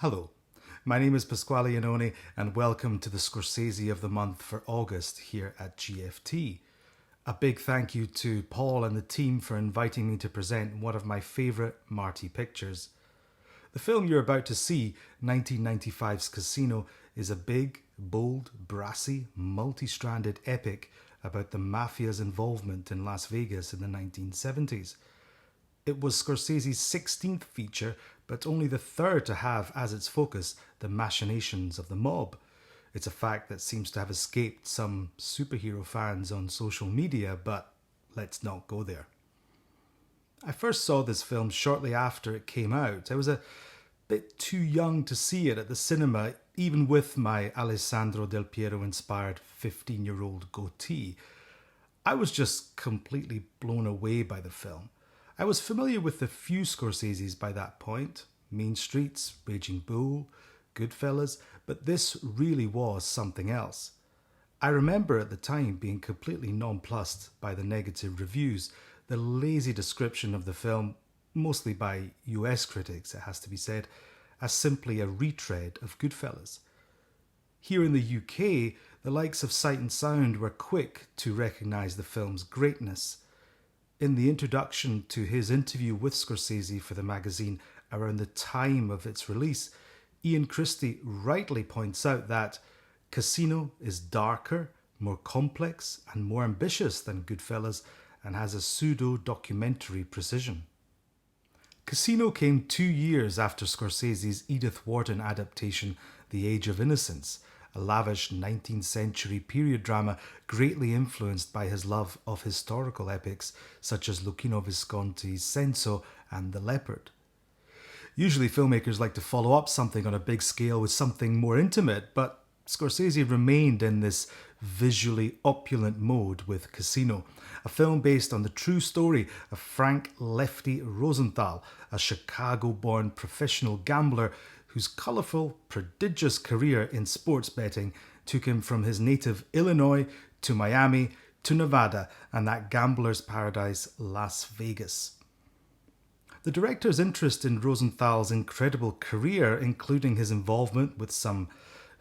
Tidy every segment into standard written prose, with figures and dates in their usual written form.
Hello, my name is Pasquale Iannone and welcome to the Scorsese of the Month for August here at GFT. A big thank you to Paul and the team for inviting me to present one of my favourite Marty pictures. The film you're about to see, 1995's Casino, is a big, bold, brassy, multi-stranded epic about the mafia's involvement in Las Vegas in the 1970s. It was Scorsese's 16th feature, but only the third to have as its focus the machinations of the mob. It's a fact that seems to have escaped some superhero fans on social media, but let's not go there. I first saw this film shortly after it came out. I was a bit too young to see it at the cinema, even with my Alessandro Del Piero-inspired 15-year-old goatee. I was just completely blown away by the film. I was familiar with the few Scorseses by that point, Mean Streets, Raging Bull, Goodfellas, but this really was something else. I remember at the time being completely nonplussed by the negative reviews, the lazy description of the film, mostly by US critics, it has to be said, as simply a retread of Goodfellas. Here in the UK, the likes of Sight and Sound were quick to recognise the film's greatness. In the introduction to his interview with Scorsese for the magazine around the time of its release, Ian Christie rightly points out that Casino is darker, more complex and more ambitious than Goodfellas and has a pseudo-documentary precision. Casino came 2 years after Scorsese's Edith Wharton adaptation The Age of Innocence, a lavish 19th century period drama greatly influenced by his love of historical epics such as Luchino Visconti's Senso and The Leopard. Usually filmmakers like to follow up something on a big scale with something more intimate, but Scorsese remained in this visually opulent mode with Casino, a film based on the true story of Frank Lefty Rosenthal, a Chicago-born professional gambler whose colourful, prodigious career in sports betting took him from his native Illinois to Miami to Nevada and that gambler's paradise, Las Vegas. The director's interest in Rosenthal's incredible career, including his involvement with some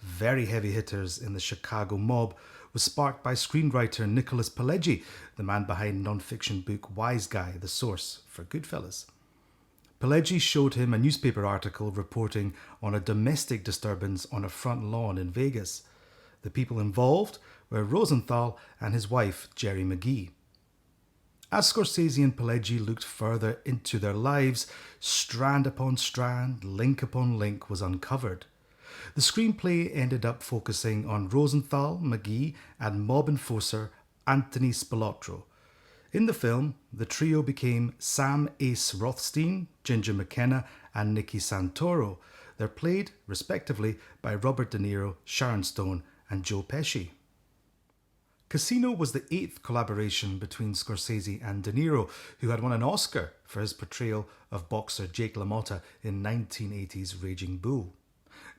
very heavy hitters in the Chicago mob, was sparked by screenwriter Nicholas Pileggi, the man behind non-fiction book Wise Guy, the source for Goodfellas. Pileggi showed him a newspaper article reporting on a domestic disturbance on a front lawn in Vegas. The people involved were Rosenthal and his wife, Jerry McGee. As Scorsese and Pileggi looked further into their lives, strand upon strand, link upon link was uncovered. The screenplay ended up focusing on Rosenthal, McGee, and mob enforcer Anthony Spilotro. In the film, the trio became Sam Ace Rothstein, Ginger McKenna, and Nicky Santoro. They're played, respectively, by Robert De Niro, Sharon Stone, and Joe Pesci. Casino was the 8th collaboration between Scorsese and De Niro, who had won an Oscar for his portrayal of boxer Jake LaMotta in 1980's Raging Bull.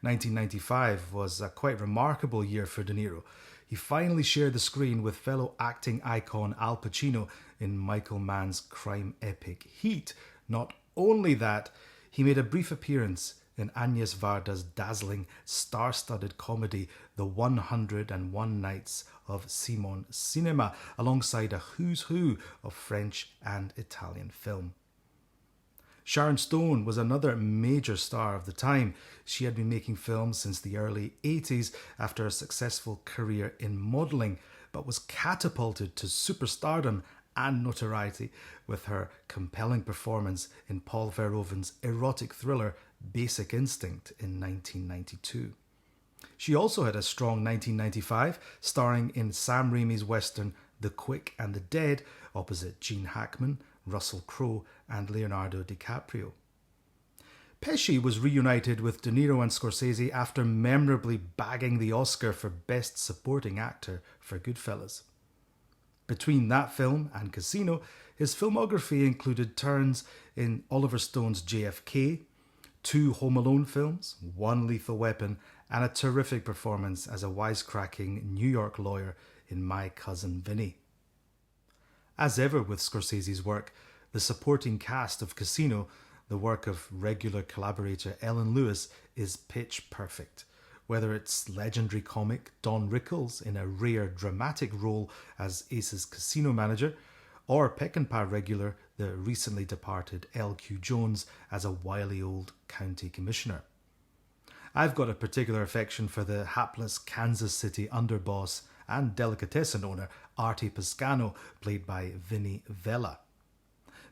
1995 was a quite remarkable year for De Niro. He finally shared the screen with fellow acting icon Al Pacino in Michael Mann's crime epic Heat. Not only that, he made a brief appearance in Agnes Varda's dazzling, star-studded comedy The 101 Nights of Simone Cinema, alongside a who's who of French and Italian film. Sharon Stone was another major star of the time. She had been making films since the early 80s after a successful career in modelling, but was catapulted to superstardom and notoriety with her compelling performance in Paul Verhoeven's erotic thriller Basic Instinct in 1992. She also had a strong 1995, starring in Sam Raimi's western The Quick and the Dead, opposite Gene Hackman, Russell Crowe, and Leonardo DiCaprio. Pesci was reunited with De Niro and Scorsese after memorably bagging the Oscar for Best Supporting Actor for Goodfellas. Between that film and Casino, his filmography included turns in Oliver Stone's JFK, 2 Home Alone films, 1 Lethal Weapon, and a terrific performance as a wisecracking New York lawyer in My Cousin Vinny. As ever with Scorsese's work, the supporting cast of Casino The work of regular collaborator Ellen Lewis is pitch perfect. Whether it's legendary comic Don Rickles in a rare dramatic role as Ace's casino manager, or Peckinpah regular the recently departed L.Q. Jones as a wily old county commissioner. I've got a particular affection for the hapless Kansas City underboss and delicatessen owner Artie Piscano, played by Vinny Vella.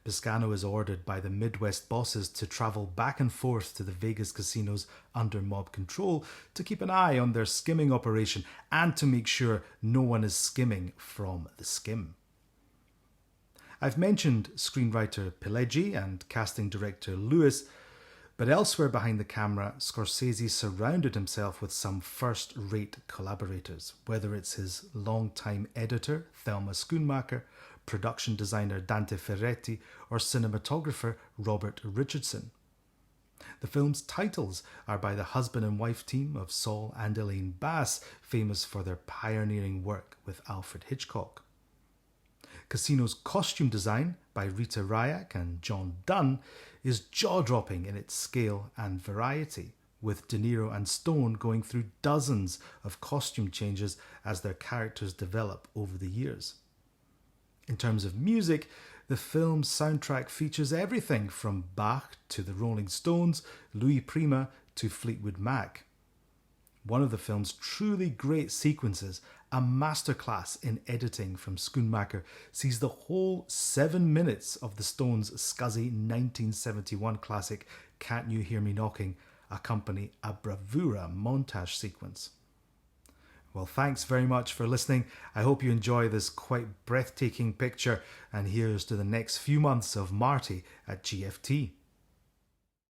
Piscano is ordered by the Midwest bosses to travel back and forth to the Vegas casinos under mob control to keep an eye on their skimming operation and to make sure no one is skimming from the skim. I've mentioned screenwriter Pileggi and casting director Lewis, but elsewhere behind the camera, Scorsese surrounded himself with some first-rate collaborators, whether it's his longtime editor, Thelma Schoonmaker, production designer Dante Ferretti, or cinematographer Robert Richardson. The film's titles are by the husband and wife team of Saul and Elaine Bass, famous for their pioneering work with Alfred Hitchcock. Casino's costume design by Rita Ryak and John Dunn is jaw-dropping in its scale and variety, with De Niro and Stone going through dozens of costume changes as their characters develop over the years. In terms of music, the film's soundtrack features everything from Bach to the Rolling Stones, Louis Prima to Fleetwood Mac. One of the film's truly great sequences, a masterclass in editing from Schoonmaker, sees the whole 7 minutes of the Stones' scuzzy 1971 classic Can't You Hear Me Knocking accompany a bravura montage sequence. Well, thanks very much for listening. I hope you enjoy this quite breathtaking picture, and here's to the next few months of Marty at GFT.